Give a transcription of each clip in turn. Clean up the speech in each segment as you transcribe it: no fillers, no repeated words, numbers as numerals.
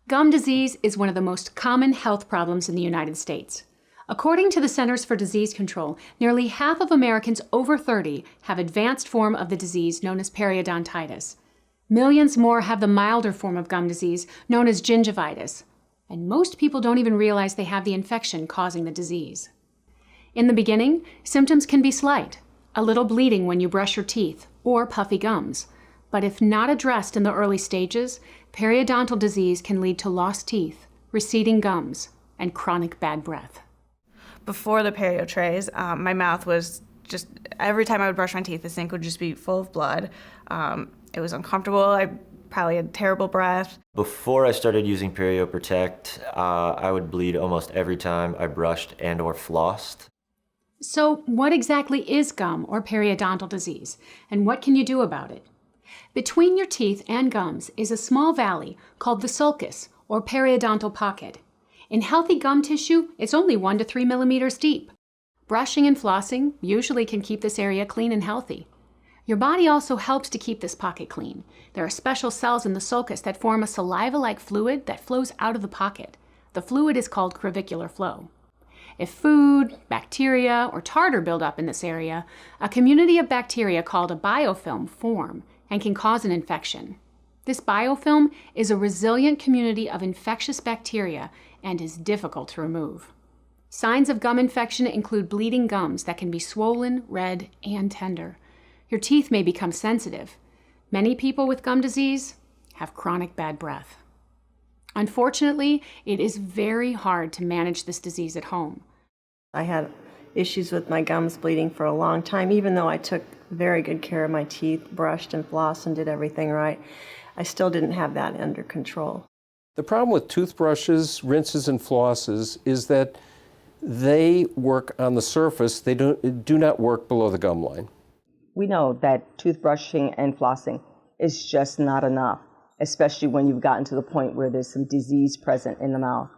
Gum disease is one of the most common health problems in the United States. According to the Centers for Disease Control, nearly half of Americans over 30 have advanced form of the disease known as periodontitis. Millions more have the milder form of gum disease known as gingivitis. And most people don't even realize they have the infection causing the disease. In the beginning, symptoms can be slight, a little bleeding when you brush your teeth, or puffy gums. But if not addressed in the early stages, periodontal disease can lead to lost teeth, receding gums, and chronic bad breath. Before the perio trays, my mouth was just, every time I would brush my teeth, the sink would just be full of blood. It was uncomfortable. I probably had terrible breath. Before I started using Perio Protect, I would bleed almost every time I brushed and or flossed. So what exactly is gum or periodontal disease, and what can you do about it? Between your teeth and gums is a small valley called the sulcus, or periodontal pocket. In healthy gum tissue, it's only 1 to 3 millimeters deep. Brushing and flossing usually can keep this area clean and healthy. Your body also helps to keep this pocket clean. There are special cells in the sulcus that form a saliva-like fluid that flows out of the pocket. The fluid is called crevicular flow. If food, bacteria, or tartar build up in this area, a community of bacteria called a biofilm form and can cause an infection. This biofilm is a resilient community of infectious bacteria and is difficult to remove. Signs of gum infection include bleeding gums that can be swollen, red, and tender. Your teeth may become sensitive. Many people with gum disease have chronic bad breath. Unfortunately, it is very hard to manage this disease at home. I had issues with my gums bleeding for a long time, even though I took very good care of my teeth, brushed and flossed and did everything right. I still didn't have that under control. The problem with toothbrushes, rinses, and flosses is that they work on the surface. They do not work below the gum line. We know that toothbrushing and flossing is just not enough, especially when you've gotten to the point where there's some disease present in the mouth.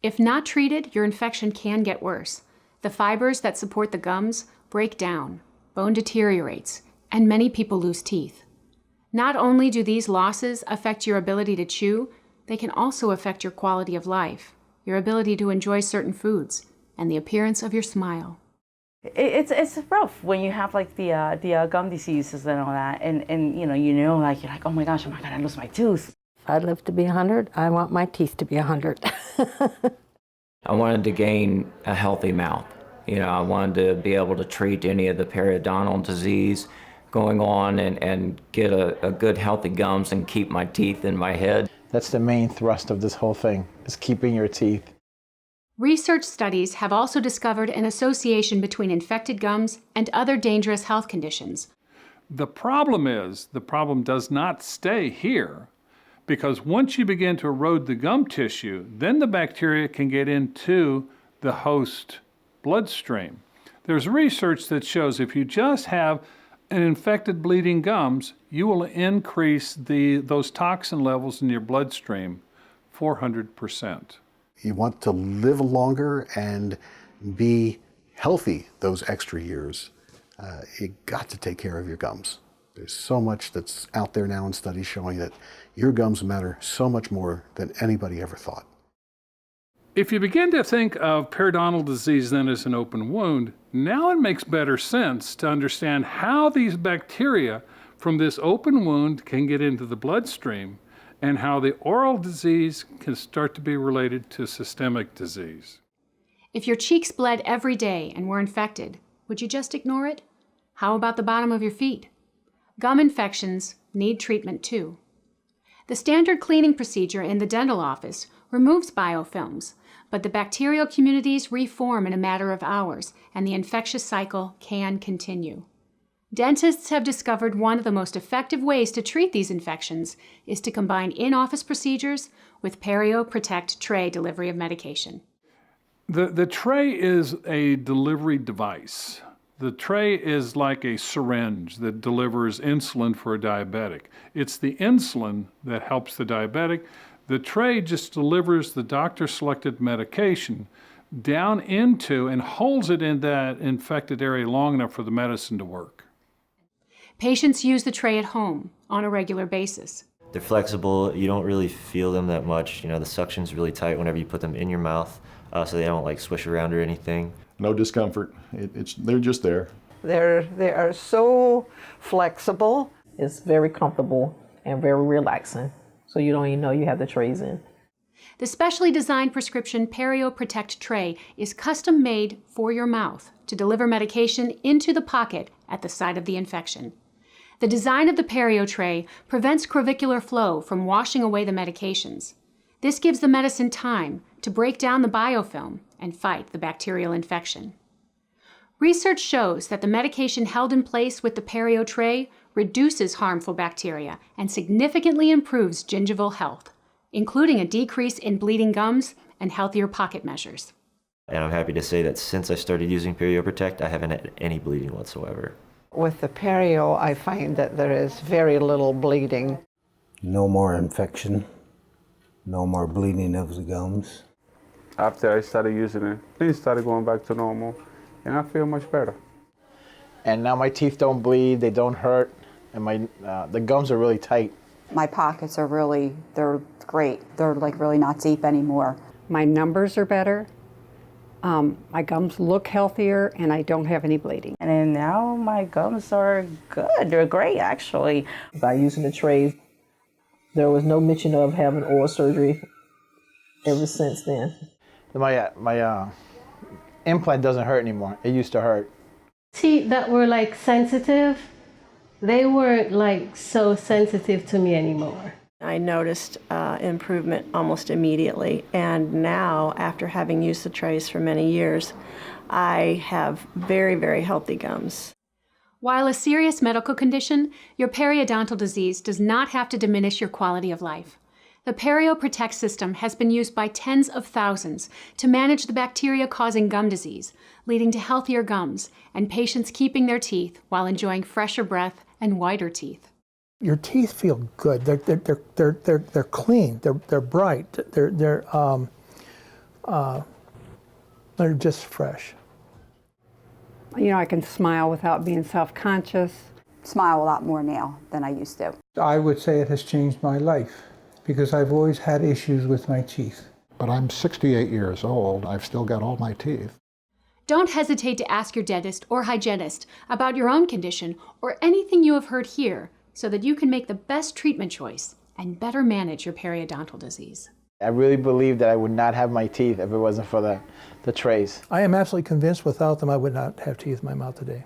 If not treated, your infection can get worse. The fibers that support the gums break down, bone deteriorates, and many people lose teeth. Not only do these losses affect your ability to chew, they can also affect your quality of life, your ability to enjoy certain foods, and the appearance of your smile. It's rough when you have like the gum diseases and all that, and you're like, oh my gosh, am I gonna lose my tooth? If I live to be 100, I want my teeth to be 100. I wanted to gain a healthy mouth. I wanted to be able to treat any of the periodontal disease going on and get a good healthy gums and keep my teeth in my head. That's the main thrust of this whole thing, is keeping your teeth. Research studies have also discovered an association between infected gums and other dangerous health conditions. The problem does not stay here, because once you begin to erode the gum tissue, then the bacteria can get into the host bloodstream. There's research that shows if you just have an infected bleeding gums, you will increase those toxin levels in your bloodstream 400%. You want to live longer and be healthy those extra years. You got to take care of your gums. There's so much that's out there now in studies showing that your gums matter so much more than anybody ever thought. If you begin to think of periodontal disease then as an open wound, now it makes better sense to understand how these bacteria from this open wound can get into the bloodstream and how the oral disease can start to be related to systemic disease. If your cheeks bled every day and were infected, would you just ignore it? How about the bottom of your feet? Gum infections need treatment too. The standard cleaning procedure in the dental office removes biofilms, but the bacterial communities reform in a matter of hours, and the infectious cycle can continue. Dentists have discovered one of the most effective ways to treat these infections is to combine in-office procedures with Perio Protect tray delivery of medication. The tray is a delivery device. The tray is like a syringe that delivers insulin for a diabetic. It's the insulin that helps the diabetic. The tray just delivers the doctor-selected medication down into and holds it in that infected area long enough for the medicine to work. Patients use the tray at home on a regular basis. They're flexible. You don't really feel them that much. You know, the suction's really tight whenever you put them in your mouth, so they don't like swish around or anything. No discomfort. They're just there. They are so flexible. It's very comfortable and very relaxing. So you don't even know you have the trays in. The specially designed prescription Perio Protect tray is custom made for your mouth to deliver medication into the pocket at the site of the infection. The design of the Perio tray prevents crevicular flow from washing away the medications. This gives the medicine time to break down the biofilm and fight the bacterial infection. Research shows that the medication held in place with the Perio tray reduces harmful bacteria and significantly improves gingival health, including a decrease in bleeding gums and healthier pocket measures. And I'm happy to say that since I started using Perio Protect, I haven't had any bleeding whatsoever. With the perio, I find that there is very little bleeding. No more infection, no more bleeding of the gums. After I started using it, things started going back to normal, and I feel much better. And now my teeth don't bleed, they don't hurt, and the gums are really tight. My pockets are they're great. They're like really not deep anymore. My numbers are better. My gums look healthier, and I don't have any bleeding. And now my gums are good. They're great, actually. By using the trays, there was no mention of having oral surgery ever since then. My implant doesn't hurt anymore. It used to hurt. Teeth that were like sensitive, they weren't like so sensitive to me anymore. I noticed improvement almost immediately, and now, after having used the trays for many years, I have very, very healthy gums. While a serious medical condition, your periodontal disease does not have to diminish your quality of life. The Perio Protect system has been used by tens of thousands to manage the bacteria-causing gum disease, leading to healthier gums and patients keeping their teeth while enjoying fresher breath and whiter teeth. Your teeth feel good. They're clean. They're bright. They're just fresh. You know, I can smile without being self-conscious. Smile a lot more now than I used to. I would say it has changed my life because I've always had issues with my teeth. But I'm 68 years old. I've still got all my teeth. Don't hesitate to ask your dentist or hygienist about your own condition or anything you have heard here, so that you can make the best treatment choice and better manage your periodontal disease. I really believe that I would not have my teeth if it wasn't for the trays. I am absolutely convinced without them I would not have teeth in my mouth today.